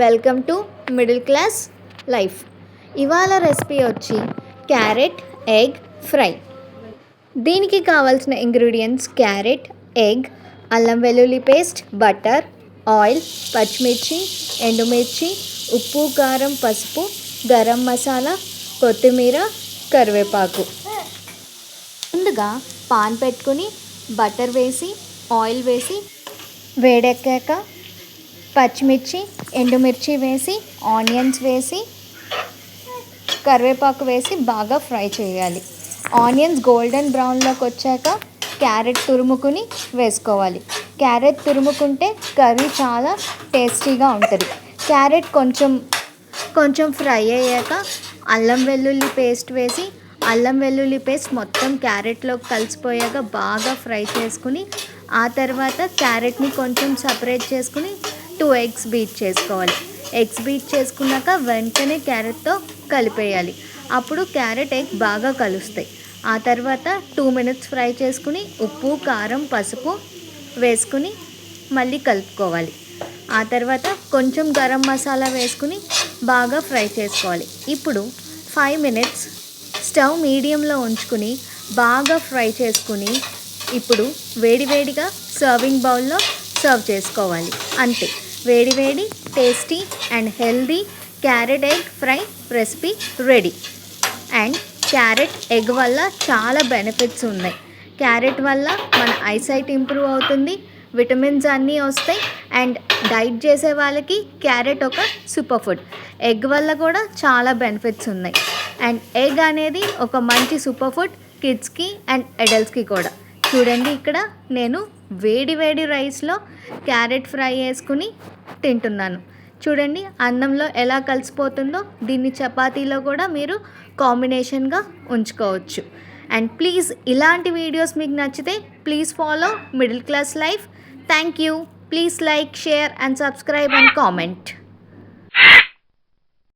Welcome to middle class life. ఇవాళ recipe వచ్చి carrot egg fry. దీనికి కావాల్సిన ఇంగ్రీడియంట్స్ క్యారెట్, ఎగ్, అల్లం వెల్లుల్లి పేస్ట్, బటర్, ఆయిల్, పచ్చిమిర్చి, ఎండుమిర్చి, ఉప్పు, కారం, పసుపు, గరం మసాలా, కొత్తిమీర, కరివేపాకు. ముందుగా పాన్ పెట్టుకుని బటర్ వేసి ఆయిల్ వేసి వేడెక్కాక పచ్చిమిర్చి, ఎండుమిర్చి వేసి ఆనియన్స్ వేసి కరివేపాకు వేసి బాగా ఫ్రై చేయాలి. ఆనియన్స్ గోల్డెన్ బ్రౌన్లోకి వచ్చాక క్యారెట్ తురుముకుని వేసుకోవాలి. క్యారెట్ తురుముకుంటే కర్రీ చాలా టేస్టీగా ఉంటుంది. క్యారెట్ కొంచెం ఫ్రై అయ్యాక అల్లం వెల్లుల్లి పేస్ట్ వేసి అల్లం వెల్లుల్లి పేస్ట్ మొత్తం క్యారెట్లో కలిసిపోయాక బాగా ఫ్రై చేసుకుని ఆ తర్వాత క్యారెట్ని కొంచెం సపరేట్ చేసుకుని 2 ఎగ్స్ బీట్ చేసుకోవాలి. ఎగ్స్ బీట్ చేసుకున్నాక వెంటనే క్యారెట్తో కలిపేయాలి. అప్పుడు క్యారెట్ ఎగ్ బాగా కలుస్తాయి. ఆ తర్వాత 2 మినిట్స్ ఫ్రై చేసుకుని ఉప్పు, కారం, పసుపు వేసుకుని మళ్ళీ కలుపుకోవాలి. ఆ తర్వాత కొంచెం గరం మసాలా వేసుకుని బాగా ఫ్రై చేసుకోవాలి. ఇప్పుడు 5 మినిట్స్ స్టవ్ మీడియంలో ఉంచుకుని బాగా ఫ్రై చేసుకుని ఇప్పుడు వేడివేడిగా సర్వింగ్ బౌల్లో సర్వ్ చేసుకోవాలి. అంతే, వేడివేడి tasty and healthy carrot egg fry recipe ready. And carrot egg వల్ల చాలా బెనిఫిట్స్ ఉన్నాయి. క్యారెట్ వల్ల మన ఐసైట్ ఇంప్రూవ్ అవుతుంది, విటమిన్స్ అన్నీ వస్తాయి. అండ్ డైట్ చేసే వాళ్ళకి క్యారెట్ ఒక సూపర్ ఫుడ్. ఎగ్ వల్ల కూడా చాలా బెనిఫిట్స్ ఉన్నాయి. అండ్ ఎగ్ అనేది ఒక మంచి సూపర్ ఫుడ్ కిడ్స్కి అండ్ అడల్ట్స్కి కూడా. చూడండి, ఇక్కడ నేను వేడి రైస్లో క్యారెట్ ఫ్రై వేసుకుని తింటున్నాను. చూడండి అన్నంలో ఎలా కలిసిపోతుందో. దీన్ని చపాతీలో కూడా మీరు కాంబినేషన్గా ఉంచుకోవచ్చు. అండ్ ప్లీజ్ ఇలాంటి వీడియోస్ మీకు నచ్చితే please follow middle class life. Thank you. Please like, share and subscribe and comment.